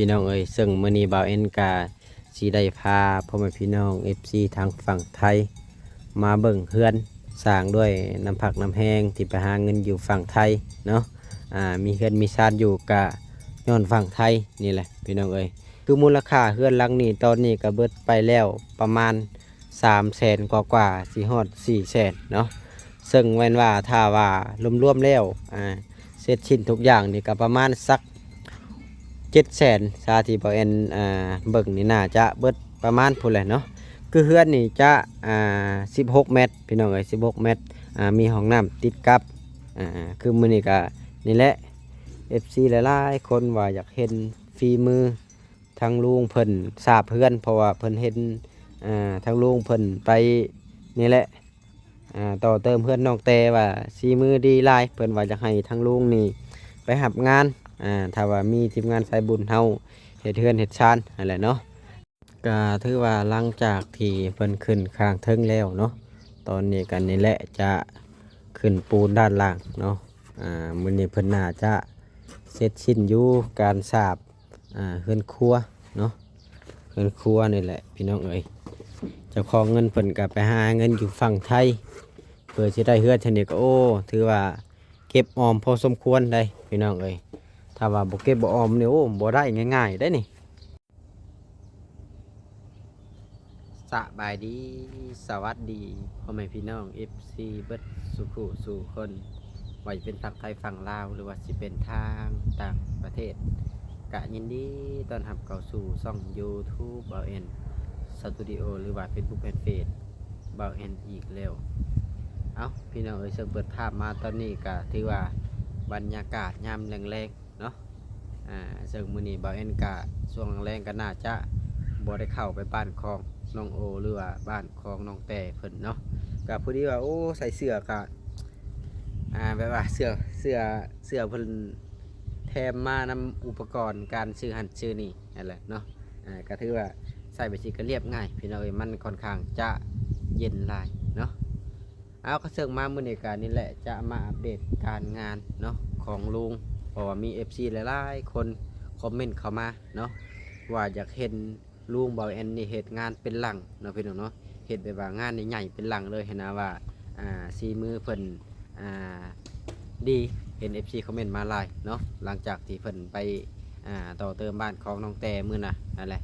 พี่น้องเอ้ยซึ่งมื้อนี้บ่าวเอ็นกาสิได้พาพ่อแม่พี่น้อง FC ทางฝั่งไทยมาเบิ่งเฮือนสร้างด้วยน้ำผักน้ำแห้งที่ไปหาเงินอยู่ฝั่งไทยเนาะมีเฮือนมีชาติอยู่กะย้อนฝั่งไทยนี่แหละพี่น้องเอ้ยคือมูลค่าเฮือนหลังนี้ตอนนี้ก็เบิดไปแล้วประมาณ300,000กว่าสิฮอด400,000เนาะซึ่งแม่นว่าถ้าว่ารวมๆแล้วเสร็จชิ้นทุกอย่างนี่ก็ประมาณสัก700,000ซาที่บ่เอ็นเบิ่งนี่น่าจะเบิดประมาณพู้นแหละเนาะคือเฮือนนี่จะ16 เมตรพี่น้องเอ้ย16 เมตรมีห้องน้ำติดกับคือมื้อนี้ก็นี่แหละ FC หลายๆคนว่าอยากเห็นฝีมือทางลุงเพิ่นสร้างเฮือนเพราะว่าเพิ่นเห็นทางลุงเพิ่นไปนี่แหละต่อเติมเฮือนน้องแต่ว่าฝีมือดีหลายเพิ่นว่าอยากให้ทางลุงนี่ไปรับงานถ้าว่ามีทีมงานสายบุญเฮาเฮ็ดเฮือนเฮ็ดชานนั่นแหละเนาะก็ถือว่าหลังจากที่เพิ่นขึ้นข้างเทิงแล้วเนาะตอนนี้กันนี่แหละจะขึ้นปูนด้านล่างเนาะมื้อนี้เพิ่นน่าจะเสร็จสิ้นอยู่การสาบเฮือนครัวเนาะเฮือนครัวนี่แหละพี่น้องเอ้ยเจ้าของเงินเพิ่นก็ไปหาเงินอยู่ฝั่งไทยเพื่อสิได้เฮือนชนิดก็โอ้ถือว่าเก็บออมพอสมควรได้พี่น้องเอ้ยถ้าว่าบ่เก็บบ่ออมนี่โอ้บ่ได้ง่ายๆได้นี่สบายดีสวัสดีพ่อแม่พี่น้อง FC เบิดสุขุสู่คนว่าจะเป็นฝั่งไทยฝั่งลาวหรือว่าสิเป็นทางต่างประเทศกะยินดีต้อนรับเข้าสู่ช่อง YouTube บ่าวเอ็นสตูดิโอหรือว่า Facebook Fanpage บ่าวเอ็นอีกแล้วเอาพี่น้องเอ้ยเสิร์ฟเปิดภาพมาตอนนี้ก็ถือว่าบรรยากาศยามแรงๆเนาะซึ่งมื้อนี้บ่าวเอ็นกะช่วงแรงๆก็น่าจะบ่ได้เข้าไปบ้านของน้องโอหรือว่าบ้านของน้องแต่เพิ่นเนาะก็พอดีว่าโอ้ใส่เสื้อกะแบบว่าเสื้อเพิ่นแถมมานำอุปกรณ์การซื้อหันซื้อนี่นั่นแหละเนาะก็ถือว่าใส่ไปสิก็เรียบง่ายพี่น้องเอ้ยมันค่อนข้างจะเย็นหลายเนาะเอาก็เสิร์ฟมามื้อนี้ก็นี่แหละจะมาอัปเดตการงานเนาะของลุงเพราะว่ามี FC หลายๆคนคอมเมนต์เข้ามาเนาะว่าอยากเห็นลุงบ่าวแอนนี่เฮ็ดงานเป็นหลังเนาะพี่น้องเนาะเฮ็ดแบบว่างานใหญ่ๆเป็นหลังเลยเห็นนะว่าสีมือเพิ่นดีเห็น FC คอมเมนต์มาหลายเนาะหลังจากที่เพิ่นไปต่อเติมบ้านของน้องแต่มื้อน่ะนั่นแหละ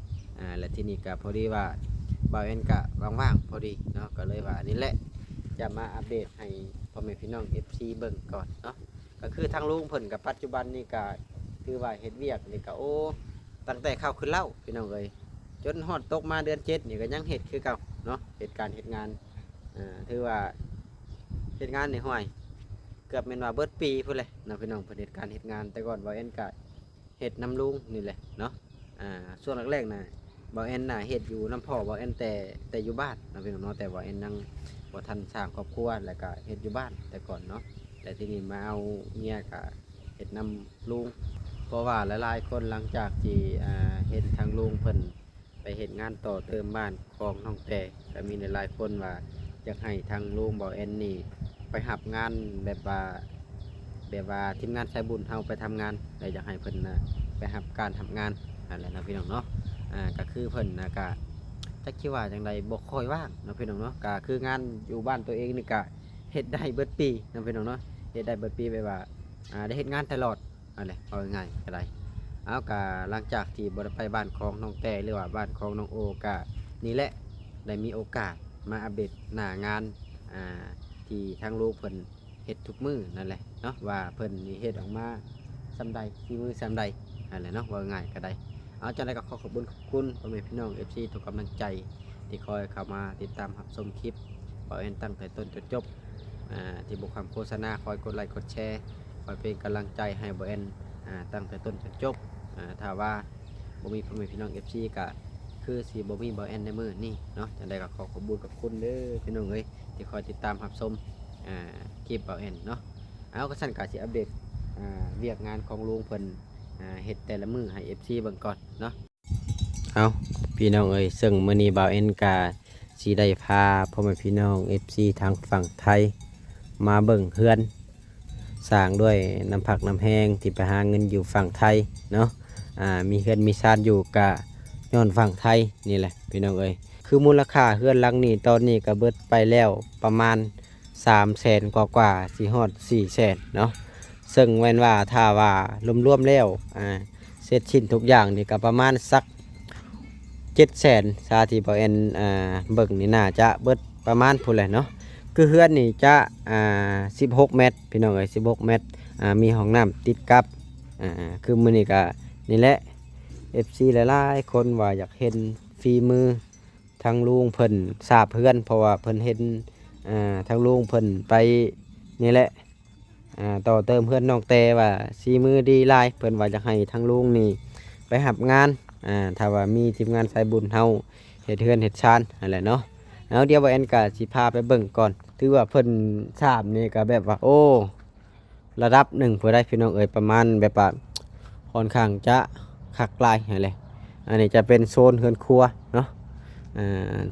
และที่นี่ก็พอดีว่าบ่าวแอนก็ว่างๆพอดีเนาะก็เลยว่านี่แหละจะมาอัปเดตให้พ่อแม่พี่น้อง FC เบิ่งก่อนเนาะก็คือทางลุงเพิ่นกับปัจจุบันนี่ก็คือว่าเฮ็ดเวียกนี่ก็โอ้ตั้งแต่ข้าวขึ้นเล่าพี่น้องเอ้ยจนฮอดตกมาเดือน7นี่ก็ยังเฮ็ดคือเก่าเนาะเหตุการณ์เฮ็ดงานถือว่าเฮ็ดงานในห้วยเกือบแม่นว่าเบิดปีพุ่นเลยเนาะพี่น้องเพิ่นเฮ็ดการเฮ็ดงานแต่ก่อนบ่แอนก็เฮ็ดน้ำลุงนี่แหละเนาะช่วงแรกๆน่ะบ่แอนน่ะเฮ็ดอยู่น้ำพ่อบ่แอนแต่อยู่บ้านเนาะพี่น้องเนาะแต่บ่แอนยังบ่ทันสร้างครอบครัวแล้วก็เฮ็ดอยู่บ้านแต่ก่อนเนาะแต่ทีนี้มาเอาเมียก็เฮ็ดน้ำลุงเพราะว่าหลายๆคนหลังจากที่เฮ็ดทางลุงเพิ่นไปเฮ็ดงานต่อเติมบ้านของน้องแต่ก็มีหลายๆคนว่าอยากให้ทางลุงบ่แอนนี่ไปรับงานแบบว่าทีมงานสายบุญเฮาไปทำงานแต่อยากให้เพิ่นไปรับการทำงานนั่นแหละนะพี่น้องเนาะก็คือเพิ่นก็จักคิดว่าจังไดบ่ค่อยว่างเนาะพี่น้องเนาะก็คืองานอยู่บ้านตัวเองนี่ก็เฮ็ดได้เบิดปีเนาะพี่น้องเนาะเฮ็ดได้เบิดปีแบบว่าได้เฮ็ดงานตลอดนั่นแหละเอาง่ายๆก็ได้เอาก็หลังจากที่บ่ได้ไปบ้านของน้องแต่หรือว่าบ้านของน้องโอก็นี่แหละได้มีโอกาสมาอัปเดตหน้างานที่ทางลูกเพิ่นเฮ็ดทุกมื้อนั่นแหละเนาะว่าเพิ่นนี่เฮ็ดออกมาซำใดฝีมือซำใดนั่นแหละเนาะว่าง่ายก็ได้เอาจังได๋ก็ขอขอบคุณพ่อแม่พี่น้อง FC ทุกกำลังใจที่คอยเข้ามาติดตามรับชมคลิปบ่าวแอนตั้งแต่ต้นจนจบที่บ่คำโฆษณาคอยกดไลค์กดแชร์คอยเป็นกำลังใจให้บ่าวแอนตั้งแต่ต้นจนจบถ้าว่าบ่มีพ่อแม่พี่น้อง FC ก็คือสิบ่มีบ่าวแอนในมื้อนี้เนาะจังได๋ก็ขอขอบคุณเด้อพี่น้องเอ้ยที่คอยติดตามรับชมคลิปบ่าวแอนเนาะเอาก็สั่นก็สิอัปเดตเวียกงานของลุงเพิ่นเฮ็ดแต่ละมื้อให้ FC เบิ่งก่อนเนาะเอาพี่น้องเอ้ยซึ่งมื้อนี้บ่าวเอ็นกาสิได้พาพ่อแม่พี่น้อง FC ทางฝั่งไทยมาเบิ่งเฮือนสร้างด้วยน้ำผักน้ำแห้งที่ไปหาเงินอยู่ฝั่งไทยเนาะ มีเฮือนมีซานอยู่กะย้อนฝั่งไทยนี่แหละพี่น้องเอ้ยคือมูลค่าเฮือนหลังนี้ตอนนี้ก็เบิดไปแล้วประมาณ300,000กว่าสิฮอด400,000เนาะซึ่งแม่นว่าถ้าว่ารวมๆแล้วเสร็จชิ้นทุกอย่างนี่ก็ประมาณสัก700,000ซาที่บ่แอนเบิ่งนี่น่าจะเบิดประมาณพู้นแหละเนาะคือเฮือนนี่จะ16 เมตรพี่น้องเอ้ย16 เมตรมีห้องน้ำติดกับคือมื้อนี้ก็นี่แหละ FC หลายๆคนว่าอยากเห็นฝีมือทางลุงเพิ่นสาบเพื่อนเพราะว่าเพิ่นเห็นทางลุงเพิ่นไปนี่แหละต่อเติมเพื่อนน้องแต่ว่าฝีมือดีหลายเพิ่นว่าอยากให้ทางลุงนี่ไปหับงานถ้าว่ามีทีมงานสายบุญเฮาเฮ็ดเฮือนเฮ็ดชานนั่นแหละเนาะแล้วเดี๋ยวบ่แอนก็สิพาไปเบิ่งก่อนถือว่าเพิ่นสาบนี่ก็แบบว่าโอ้ระดับหนึ่งเพิ่นได้พี่น้องเอ้ยประมาณแบบว่าค่อนข้างจะคักหลายนั่นแหละอันนี้จะเป็นโซนเฮือนครัวเนาะ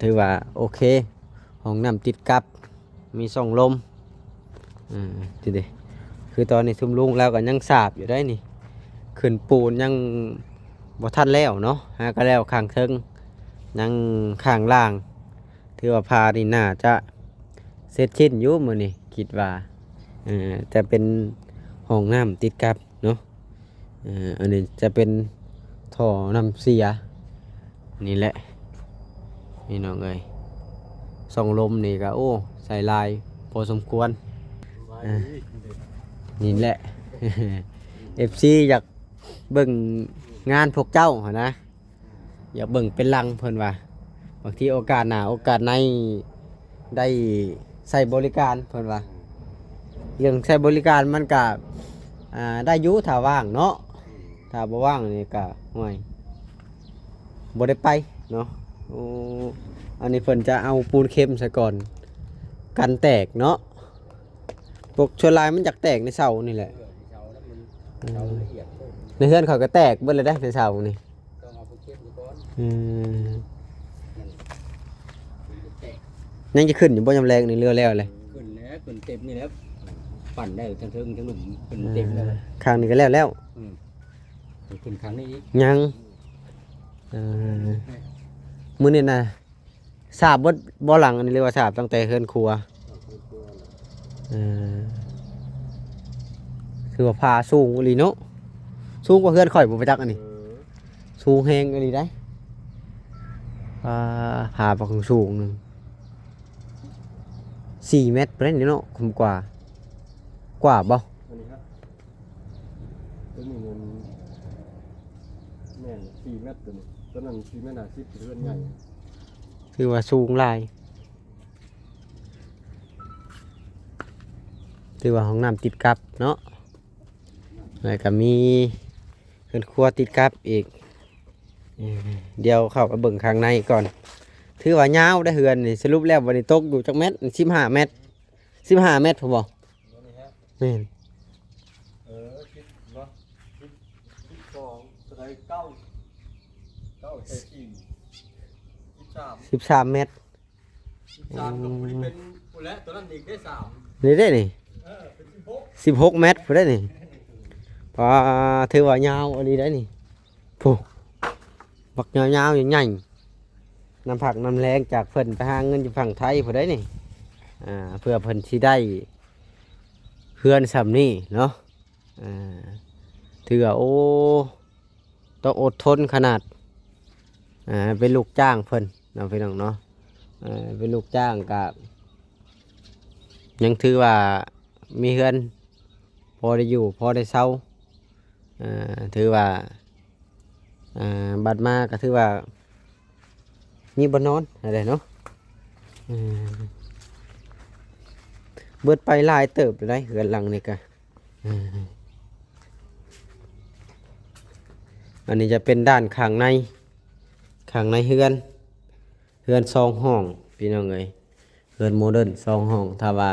ถือว่าโอเคห้องน้ำติดกับมีส่องลมทีเดียวคือตอนนี้ซุ่มลุงแล้วก็ยังสาบอยู่ได้นี่ขึ้นปูนยังบ่ทันแล้วเนาะก็แล้วข้างเทิงยังข้างล่างถือว่าพานี่น่าจะเสร็จชิ้นอยู่มื้อนี้คิดว่าจะเป็นห้องน้ำติดกับเนาะอันนี้จะเป็นท่อน้ำเสียนี่แหละนี่น้องเอ้ยส่องลมนี่ก็โอ้ใส่ลายพอสมควรนี่แหละ FC อยากเบิ่งงานพวกเจ้าหนะอยากเบิ่งเป็นลังเพิ่นว่าบางทีโอกาสหน้าโอกาสในได้ใช้บริการเพิ่นว่าเรื่องใช้บริการมันก็ได้อยู่ถ้าว่างเนาะถ้าบ่ว่างนี่ก็ห่วยบ่ได้ไปเนาะอันนี้เพิ่นจะเอาปูนเค็มใส่ก่อนกันแตกเนาะพวกชวนลายมันอยากแตกในเสานี่แหละในเฮือนเขาก็แตกเบิดเลยได้ในเสานี่ยังจะขึ้นอยู่บ่ยามแรงนี่เรือแล้วเลยขึ้นแล้วขึ้นเต็มนี่แล้วปั่นได้ทั้งเทิงทั้งหลุมขึ้นเต็มแล้วข้างนี้ก็แล้วขึ้นครั้งนี้ยังมื้อนี้น่ะสาบบ่หลังอันนี้เรียกว่าสาบตั้งแต่เฮือนครัวคือว่าพาสูงอีหลีเนาะสูงกว่าเฮือนข่อยบ่ไปจักอันนี้สูงแฮงอีหลีได้พาไปของสูงนึง4 เมตรเปานนี้เนาะคุ้มกว่าบ่อันนี้ครับตัวนี้มันแม่น4 เมตรตัวนี้ตัวนั้น4 เมตร50เรือนใหญ่คือว่าสูงหลายคือว่าห้องน้ำติดกับเนาะแล้วก็มีเรือนครัวติดกับอีกเดี๋ยวเข้าไปเบิ่งข้างในก่อนถือว่ายาวได้เฮือนนี่สรุปแล้ววันนี้ตกอยู่จักเม็ด15 เมตร15 เมตรผมบอกแม่นคิดว่า12สไลด์9ใส่4 13 เมตร13ก็บ่ได้เป็นผู้และตัวนั้นอีกได้3นี่ได้นี่เป็น16 เมตรผู้ได้นี่พอถือว่ายาวอันนี้ได้นี่ผู้บักยาวๆใหญ่ๆน้ำผักน้ำแรงจากเพิ่นไปหาเงินอยู่ฝั่งไทยผู้ได้นี่เพื่อเพิ่นสิได้เพื่อนสำนี่เนาะถือว่าโอ้ต้องอดทนขนาดเป็นลูกจ้างเพิ่นน้องพี่น้องเนาะเป็นลูกจ้างกับยังถือว่ามีเพื่อนพอได้อยู่พอได้เศร้าถือว่าบัดมาก็ถือว่ามีบ่นอนอะไรเนาะเบิดไปหลายเติบได้เหือนหลังนี่กะอันนี้จะเป็นด้านข้างในเฮือน2 ห้องพี่น้องเอ้ยเฮือนโมเดิร์น2 ห้องถ้าว่า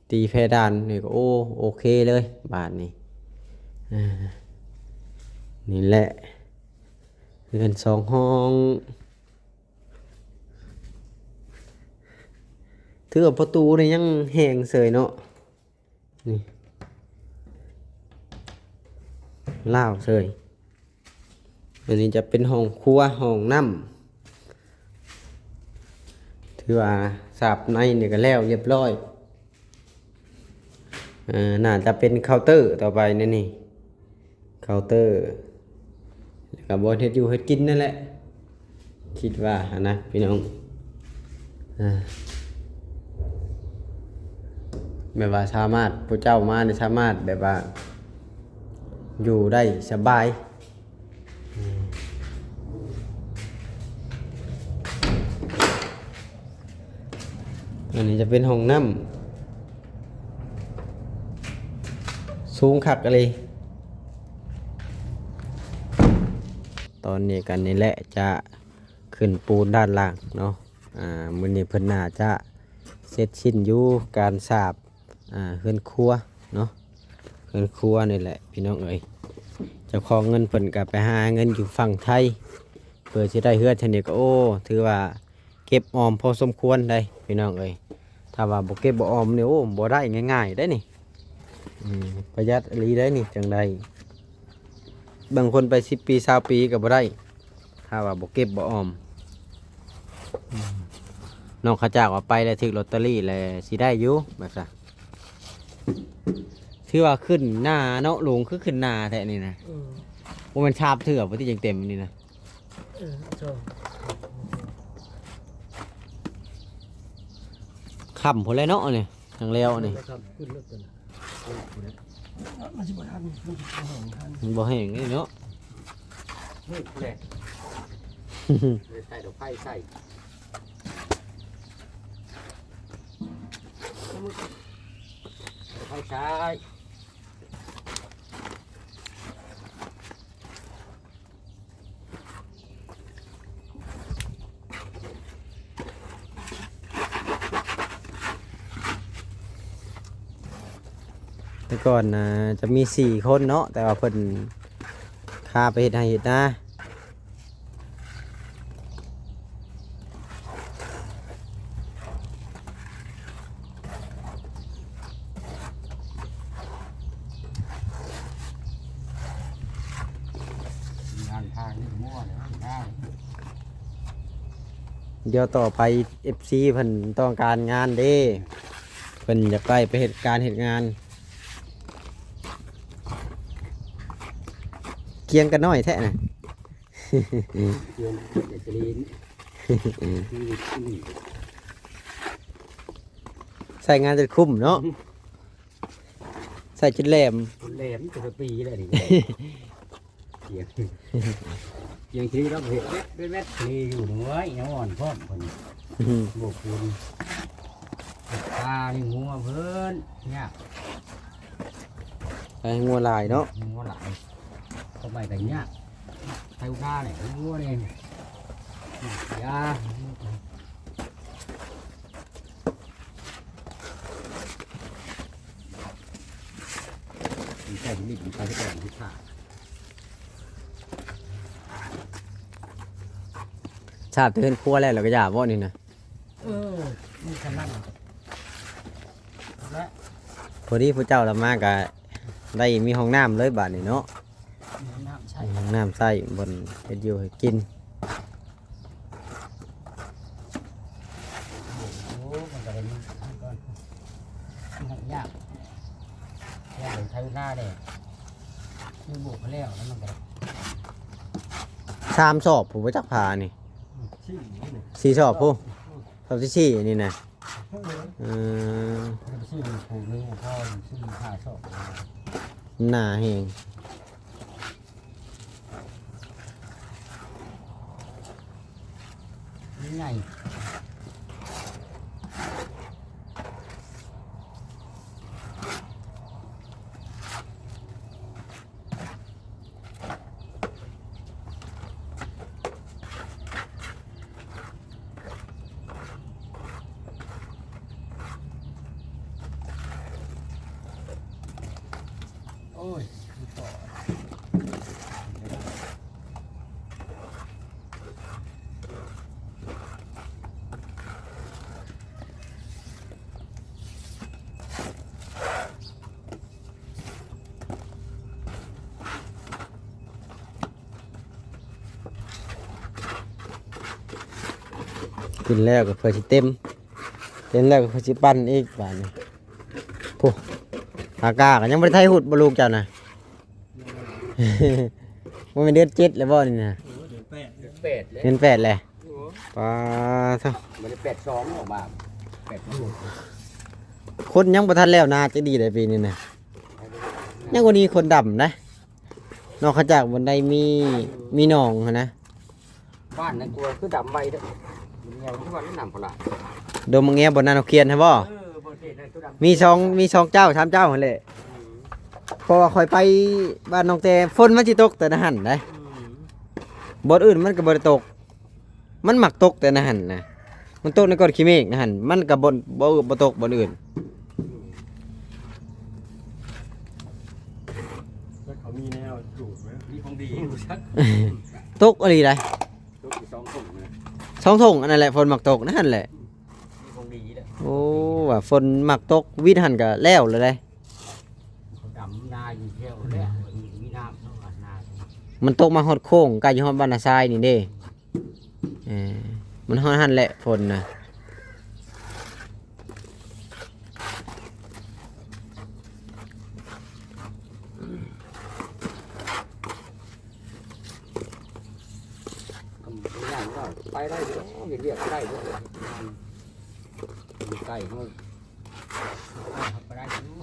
ตีเพดานนี่ก็โอเคเลยบาทนี้นี่แหละเฮือน2 ห้องถือว่าประตูนี่ยังแห้งเสยเนาะนี่ล่าวเสย อันนี้จะเป็นห้องครัวห้องน้ำถือว่าสาบในเนี่ยก็แล้วเรียบร้อยน่าจะเป็นเคาน์เตอร์ต่อไปนี่เคาน์เตอร์แล้วก็บนเฮ็ดอยู่เฮ็ดกินนั่นแหละคิดว่านะพี่น้องแบบว่าสามารถพระเจ้ามาเนี่ยสามารถแบบว่าอยู่ได้สบายอันนี้จะเป็นห้องน้ำสูงคักอะไรตอนนี้กันนี่แหละจะขึ้นปูนด้านล่างเนาะมื้อนี้เพิ่นน่าจะเสร็จสิ้นอยู่การสาบเฮือนครัวเนาะเฮือนครัวนี่แหละพี่น้องเอ้ยเจ้าของเงินเพิ่นก็ไปหาเงินอยู่ฝั่งไทยเพื่อสิได้เฮือนเท่านี้ก็โอ้ถือว่าเก็บออมพอสมควรได้พี่น้องเอ้ยถ้าว่าบ่เก็บบ่ออมนี่โอ้บ่ได้ง่ายๆได้นี่ประหยัดอีหลีได้นี่จังไดบางคนไป10ปี20ปีก็บ่ได้ถ้าว่าบ่เก็บบ่ออมน้องเขาจากว่าไปแล้วถึกลอตเตอรี่แล้วสิได้อยู่แบบซะถือว่าขึ้นหน้าเนาะลุงคือขึ้นหน้าแท้นี่นะบ่แม่นชาบเถื่อบ่ที่จังเต็มนี่นะค่ำพุ่นเลยเนาะนี่จังแล้วนี่มันบ่แห้งนี่เนาะใส่ดอกไผ่ใส่ดอกไผ่ใช้แต่ก่อนจะมี4 คนเนาะแต่ว่าเพิ่นพาไปเฮ็ดให้เฮ็ดนา งานทางนี่มั่วเลยได้ เดี๋ยวต่อไป FC เพิ่นต้องการงานเด้เพิ่นอยากไปเหตุการณ์เหตุงานเกียงกันน้อยแท้น่ะ เดือนเด็กลีน ใส่งานจะคุ้มเนาะใส่จุดแหลม แหลมตัวปีเลยดิเกียงเกียงทีเราเห็ดเม็ดทีอยู่หัวน้ำอ่อนพร้อมคนบวกคูณตานี่หัวเพิ่นเนี่ย ใส่งัวลายเนาะ หัวหลายเข้าไปแต่เนี่ยไทยข้าเนี่ยหัวเนี่ยยาใช่ดิบไปที่ก่อนที่ขา ชาติเทือนครัวแล้วเราก็อย่าบ่นี่นะ นี่ขนาดและ พอดีผู้เจ้าละมากะได้มีห้องน้ำเลยบาดนี่เนาะ น้ำใช่ ห้องน้ำใส่บนเฮ็ดอยู่ให้กิน โอ้มันก็เลยก่อนมันยากแค่ไทยหน้าเลยคือบุกไปแล้วแล้วมันก็ 3 สอบผู้บ่จักพานี่ ชื่อนี่เลย 4 สอบผู้สอบที่4นี่นะ ชื่อผูกนึงพ่อชื่อข้าชอบ หน้าแฮง นี่ไง โอ้ยต่อ กินแล้วก็เพื่อสิเต็มแล้วก็เพื่อสิปั้นอีกบาดนี้โอ้อากาก็ยังบ่ได้ไทยหุดบ่ลูกเจ้าน่ะ บ่แม่นเดือน7แล้วบ่นี่น่ะ เป็ดเลย เดือน8แล้วปาเท่า มันจะเป็ด2ออกมาเป็ดลูก คนยังบ่ทันแล้วนาจะดีได้ปีนี้น่ะยังกว่านี้คนดำนะนอกจากบนใดมีหนองหั้นนะ บ้านนั่นกลัวคือดำใบเด้อมันเงาที่ว่านี่นำพลา ดมแงบนนั้นเอาเคียนให้บ่ บ่เห็นนั่นตัวดำ มีสองเจ้า3เจ้าหั่นแหละเพราะว่าข่อยไปบ้านน้องแต่ฝนมันสิตกแต่นะหั่นนะบ่อื่นมันก็บ่ได้ตก มันมักตกแต่นะหั่นนะมันตกในก้อนขี้เมฆนะหั่นมันก็บ่ตกบ่อื่น แล้วเขามีแนวจูดไหม มีของดีอยู่ชัก ตกอะไรได้ ตัวที่2ถุงนะ สองถงอันนั้นแหละฝนมักตกนะหั่นแหละ มีของดีเด้อ โอ้ว่าฝนมักตกวิทย์หั่นก็แล้วเลยได้ เขาดำนาอยู่แถวแล้วมีน้ำเนาะนา มันตกมาฮอดโค้งใกล้อยู่ฮอดบ้านนาทรายนี่เด้มันฮอดหั่นแหละฝนน่ะ ง่ายก็ไปได้เด้อเห็นเรียกได้เด้ออยู่ใกล้เฮาไปได้อยู่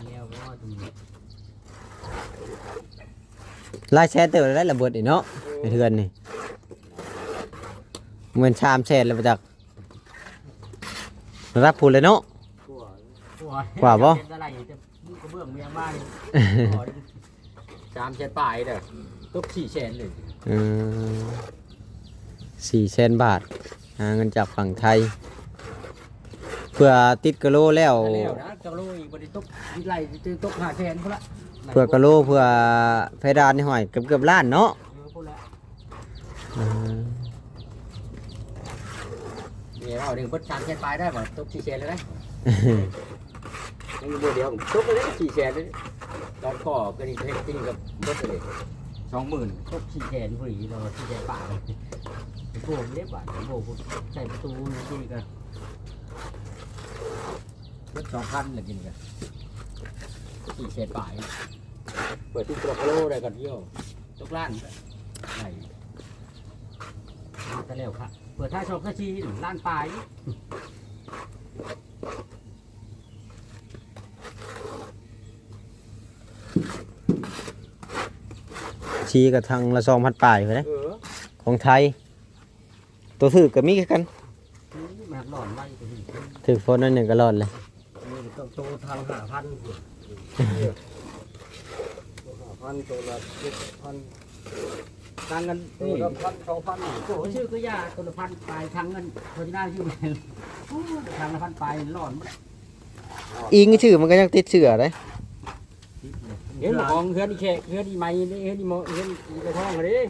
แล้วก็ตรงนี้ ลายแชร์เติบได้ระเบิดอีกเนาะในเทือนนี่เหมือนชามแชร์แล้วมาจากรับพูดเลยเนาะ กว่าบ่ เป็นอะไรจะมึงกระเบื้องเมียบ้าน3 แสนปลายเด้อตก4 แสนเลย 400,000 บาทหาเงินจากฝั่งไทย เพื่อติดกะโลแล้ว แล้วนะกะโลอีกบ่ได้ตกอีไล่จะตก5 แสนพุ่นละ เพื่อกะโลเพื่อเพดานนี่ห้อยเกือบล้านเนาะ พุ่นละ อ่า เดี๋ยวเอา1เบิด3 แสนปลายได้บ่ตก4 แสนเลยนะยังอยู่บ่เดียวตกไปเลย4 แสนเลยตอนก่อก็นี่เฮ็ดจริงกับเบิดเลย20,000ตก4 แสนพุ่นอีเรา4 แสนปลายโบ้เล็บบาทโบ้ใส่ประตูนี่ก็เบิด2,000เลยกินกัน4 แสนปลายเปิดที่กระโลได้กันเที่ยวตกล้านไหนจะเร็วครับเปิดท้ายชมกระชีล้านปลาย ชี้กับทางละ2,000 ปลายไปนะ เออ ของไทย ตัวถือก็มีคือกัน นี่มันหลอนไว้ตัวนี้ ถือฝนนั่นหนึ่งก็รอดเลย นี่ต้องโตทาง5,000ตัวละ7,000ต่างกันนี่1,000 2,000โอ้ชื่อก็ยาตัวละ1,000ปลายทางเงินโฆษณาชื่อแม่นทางละ1,000ปลายหลอน อิงชื่อมันก็ยังติดเสือเลย เห็นของเฮือนอีแขกเฮือนอีไม้นี่เฮือนอีโมเฮือนอีกระท้องเลย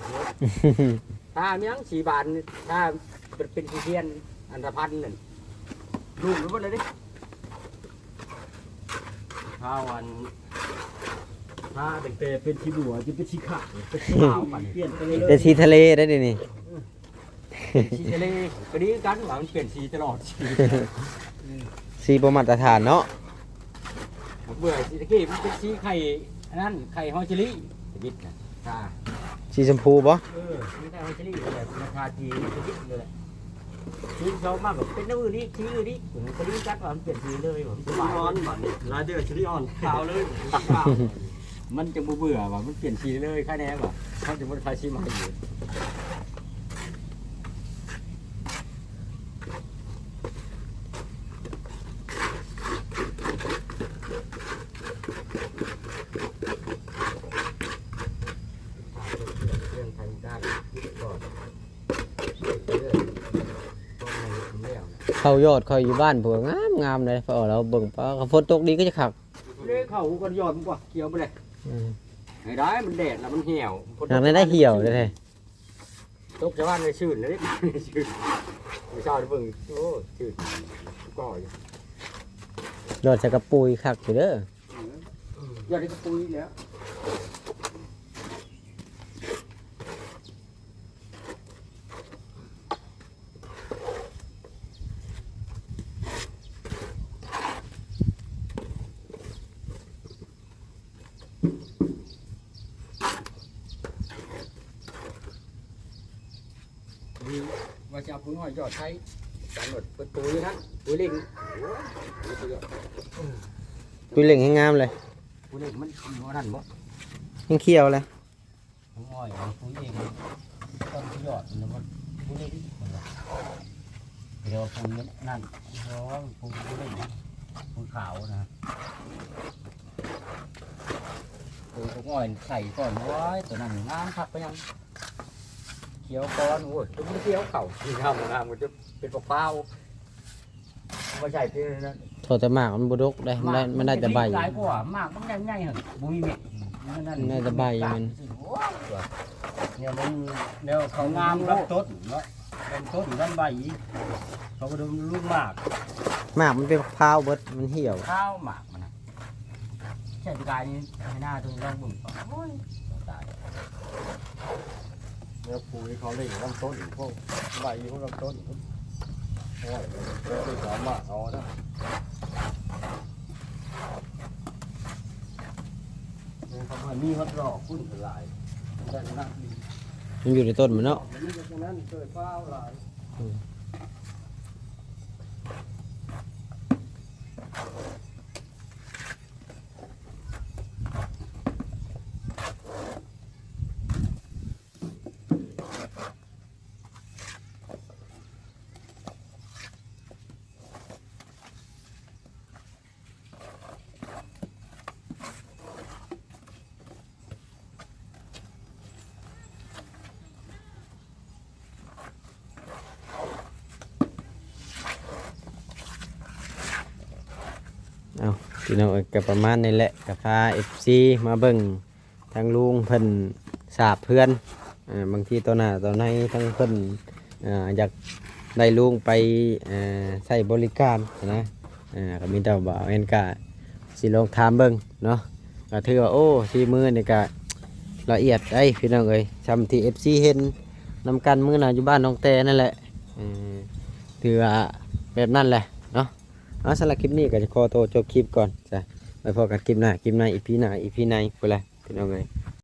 ตาเมียง4 บาทถ้าเป็นเทียนอันละ1,000นั่นลูกรู้บ่เลยดิ ข้าววันถ้าเด็กเตะเป็นชีบัวจะเป็นชีขาวเป็นชีขาวมันเปลี่ยนไปเลย แต่ทีทะเลได้ดินี่ สีทะเลก็ดีกันหวังเปลี่ยนสีตลอดสี สีประมาตรฐานเนาะ เบื่อสีตะกี้มันเป็นสีไข่อันนั้นไข่ฮอชิลี่ชีวิตนะค่ะ สีชมพูบ่ ไม่ได้ฮอชิลี่เลยราคาทีชีวิตเลยสีชอบมากแบบเป็นน้ำอื่นนี่สีอื่นนี่ผมก็ดีกันว่ามันเปลี่ยนสีเลยผมส ชิ บา ลิ ย ออนบัดนี้ลายเดือดชิลิออนขาวเลย มันจะเบื่อว่ะมันเปลี่ยนสีเลยแค่นี้ว่ะเขาจะมันใช้สีใหม่อยู่เรื่องทางด้านก่อนเรื่อยๆต้นในถุงแล้ว เข้ายอดเข้าอยู่บ้านเผื่องามเลยพอเราเบิ่งปลาฝนตกดีก็จะขัก เลี้ยเขาก็ยอดมันกว่าเกี่ยวไปเลย ไอ้ได้มันแดดแล้วมันเหี่ยว หนักได้เหี่ยวเลย ตกชาวบ้านในชื่นเลยชื่นไม่ชอบเบิ่งโอ้ชื่นก่อย ยอดใส่กระปุยขักอยู่เด้อย อดที่กระปุยแล้ว จะเอาปุ๋ยอ้อยยอดใช้การหมดเป็นปุ๋ยนะปุ๋ยเล็ก ปุยเหล่งให้งามเลย ปุ๋ยเล็กมันว่านั่นบ่ ยังเขียวเลย ปุ๋ยอ้อยปุ๋ยเองต้นยอดมันปุ๋ยเล็กเดี๋ยวปุ๋ยนั่นเพราะว่าปุ๋ยเล็กปุ๋ยขาวนะปุ๋ยอ้อยใส่ก่อนไว้ตัวนั้นงามผักไปยังเขียวก้อนโอ้ยตัวมันเขียวเข่าที่งามมันจะเป็นเปล่าไม่ใช่ที่นั่น โทษแต่มากมันบุดกได้มันได้แต่ใบ หลายกว่ามากมันใหญ่ๆเหรอบุยเม็ดนั่น น่าจะใบมัน เนี่ยมันเดี๋ยวเขางามรับต้นเนาะเป็นต้นด้านใบเขาก็ดูลูกหมาก มากมันเป็นพร้าวเบิดมันเหี่ยว ข้าวหมากมันนะใช่ปีกายนี้ให้หน้าตัวลองบุ่นก่อนโอ้ยตาย เนี่ยปุ๋ยเขาเลยลำต้นพวกใบพวกลำต้นโอ้ยเราไปสามารถเอาได้เนี่ยครับมันมีฮอตดอกพุ่นหลายได้ขนาดนี้ มันอยู่ในต้นมันเนาะ มันมีแต่ฉะนั้นเกิดฟ้าวหลาย เอาพี่น้องเอ้ยก็ประมาณนี้แหละกับพา FC มาเบิ่งทางลุงเพิ่นสาบเพื่อนบางทีตัวหน้าตัวในทั้งเพิ่นอยากได้ลุงไปใช้บริการนะก็มีแต่ว่าเอ็นกะสิลองถามเบิ่งเนาะก็ถือว่าโอ้ที่มือนี่ก็ละเอียดได้พี่น้องเอ้ยซำที่ FC เห็นนำกันมื้อน่ะอยู่บ้านน้องแต่นั่นแหละถือว่าแบบนั้นแหละเนาะเอาสำหรับคลิปนี้ก็จะขอตัวจบคลิปก่อนจ้ะไปพอกันคลิปหน้าอีพีหน้าอีพีในไปเลยพี่น้องเอ้ย